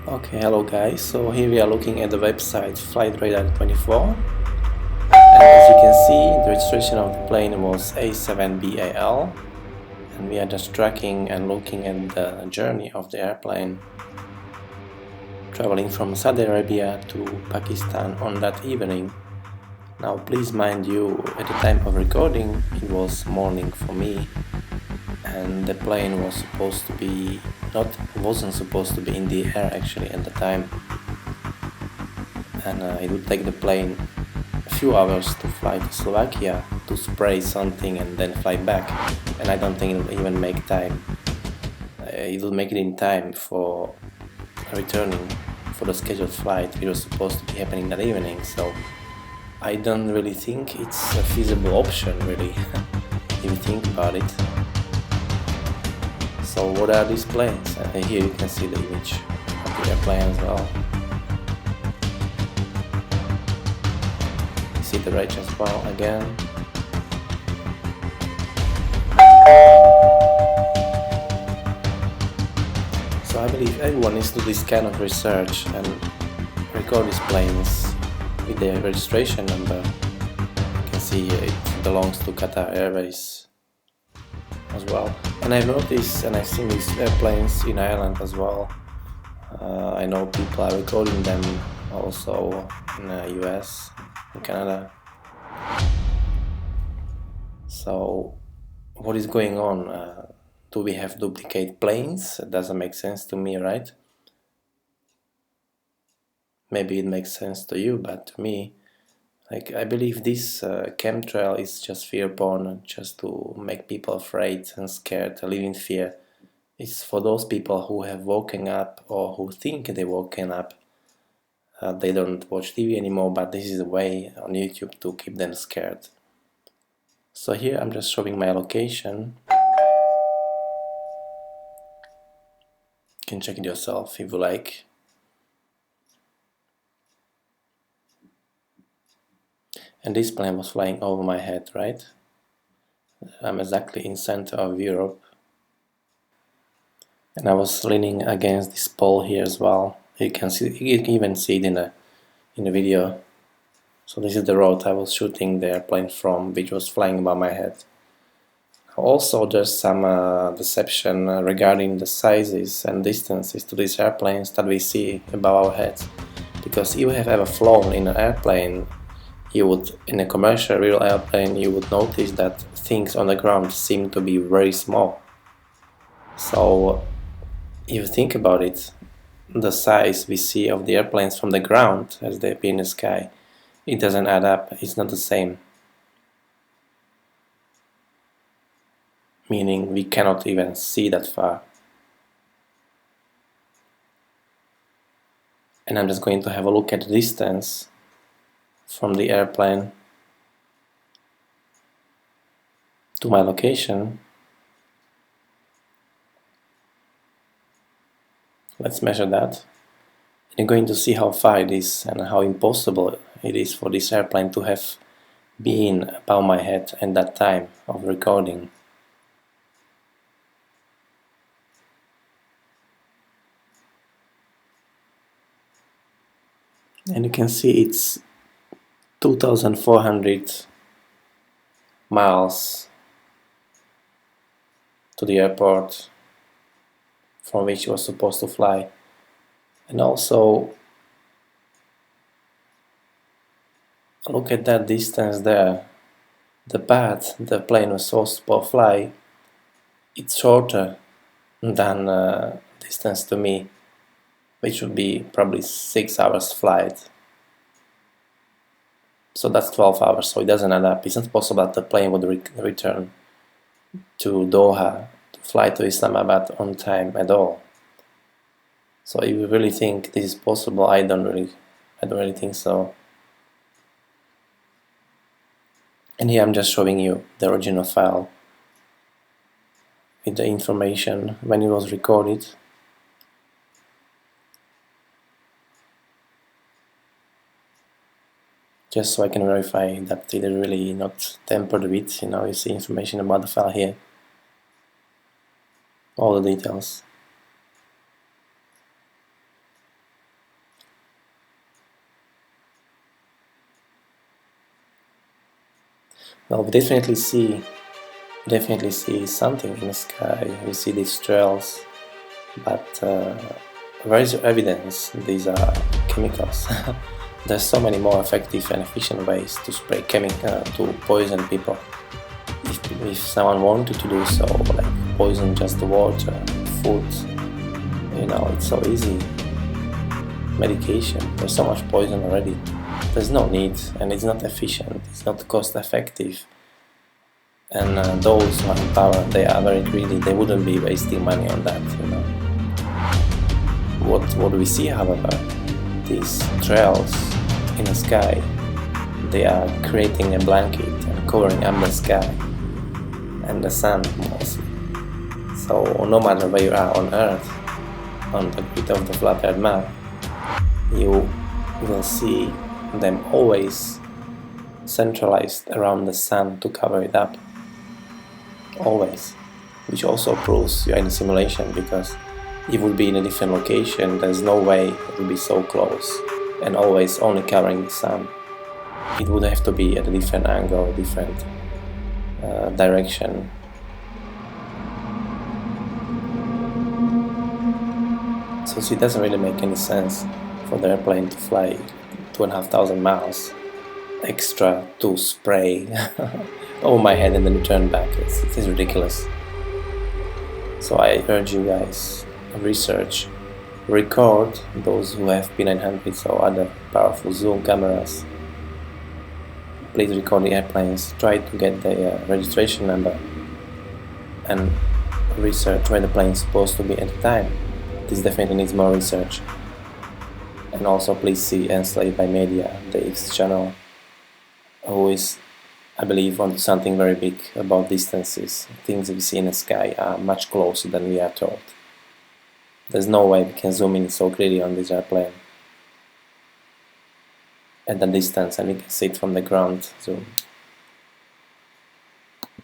Okay, hello guys. So here we are looking at the website Flightradar24, and as you can see, the registration of the plane was A7BAL, and we are just tracking and looking at the journey of the airplane traveling from Saudi Arabia to Pakistan on that evening. Now please mind you, at the time of recording it was morning for me, and the plane was supposed to be wasn't supposed to be in the air actually at the time, and it would take the plane a few hours to fly to Slovakia to spray something and then fly back, and I don't think it will even make time. It will make it in time for returning for the scheduled flight. It was supposed to be happening that evening, so I don't really think it's a feasible option really if you think about it. So what are these planes? Here you can see the image of the airplane as well. See the range as well again. So I believe everyone needs to do this kind of research and record these planes with their registration number. You can see it belongs to Qatar Airways as well. And I've noticed and I've seen these airplanes in Ireland as well. I know people are recording them also in the US and Canada. So what is going on? Do we have duplicate planes? It doesn't make sense to me, right? Maybe it makes sense to you, but to me, I believe this chemtrail is just fear-born, just to make people afraid and scared, live in fear. It's for those people who have woken up or who think they've woken up. They don't watch TV anymore, but this is a way on YouTube to keep them scared. So here I'm just showing my location. You can check it yourself if you like. And this plane was flying over my head, right? I'm exactly in center of Europe. And I was leaning against this pole here as well. You can even see it in the video. So this is the road I was shooting the airplane from, which was flying above my head. Also, there's some deception regarding the sizes and distances to these airplanes that we see above our heads. Because if you have ever flown in an airplane, you would, in a commercial real airplane, you would notice that things on the ground seem to be very small. So if you think about it, the size we see of the airplanes from the ground as they appear in the sky, it doesn't add up, it's not the same. Meaning we cannot even see that far. And I'm just going to have a look at the distance from the airplane to my location. Let's measure that. And you're going to see how far it is and how impossible it is for this airplane to have been above my head at that time of recording. And you can see it's 2,400 miles to the airport from which it was supposed to fly. And also look at that distance there. The path the plane was supposed to fly, it's shorter than distance to me, which would be probably 6 hours flight. So that's 12 hours, so it doesn't add up. It's not possible that the plane would return to Doha to fly to Islamabad on time at all. So if you really think this is possible, I don't really think so. And here I'm just showing you the original file with the information when it was recorded. Just so I can verify that it is really not tampered with. You see information about the file here. All the details. Well, we definitely see something in the sky. We see these trails, but where is your evidence? These are chemicals. There's so many more effective and efficient ways to spray chemical to poison people. If someone wanted to do so, like poison just the water, food, it's so easy. Medication, there's so much poison already. There's no need, and it's not efficient, it's not cost effective. And those who are in power, they are very greedy, they wouldn't be wasting money on that, What we see, however, these trails in the sky, they are creating a blanket and covering up the sky and the sun mostly. So no matter where you are on Earth, on the grid of the flat Earth map, you will see them always centralized around the sun to cover it up. Always. Which also proves you're in a simulation, because it would be in a different location, there's no way it would be so close and always only covering the sun. It would have to be at a different angle, different direction. So it doesn't really make any sense for the airplane to fly 2,500 miles extra to spray over my head and then return back. It is ridiculous. So I urge you guys, research, record those who have P900s or other powerful zoom cameras. Please record the airplanes, try to get the registration number, and research where the plane is supposed to be at the time. This definitely needs more research. And also please see Enslaved by Media, the X channel, who is, I believe, onto something very big about distances. Things we see in the sky are much closer than we are told. There's no way we can zoom in so clearly on this airplane at the distance, and we can see it from the ground zoom.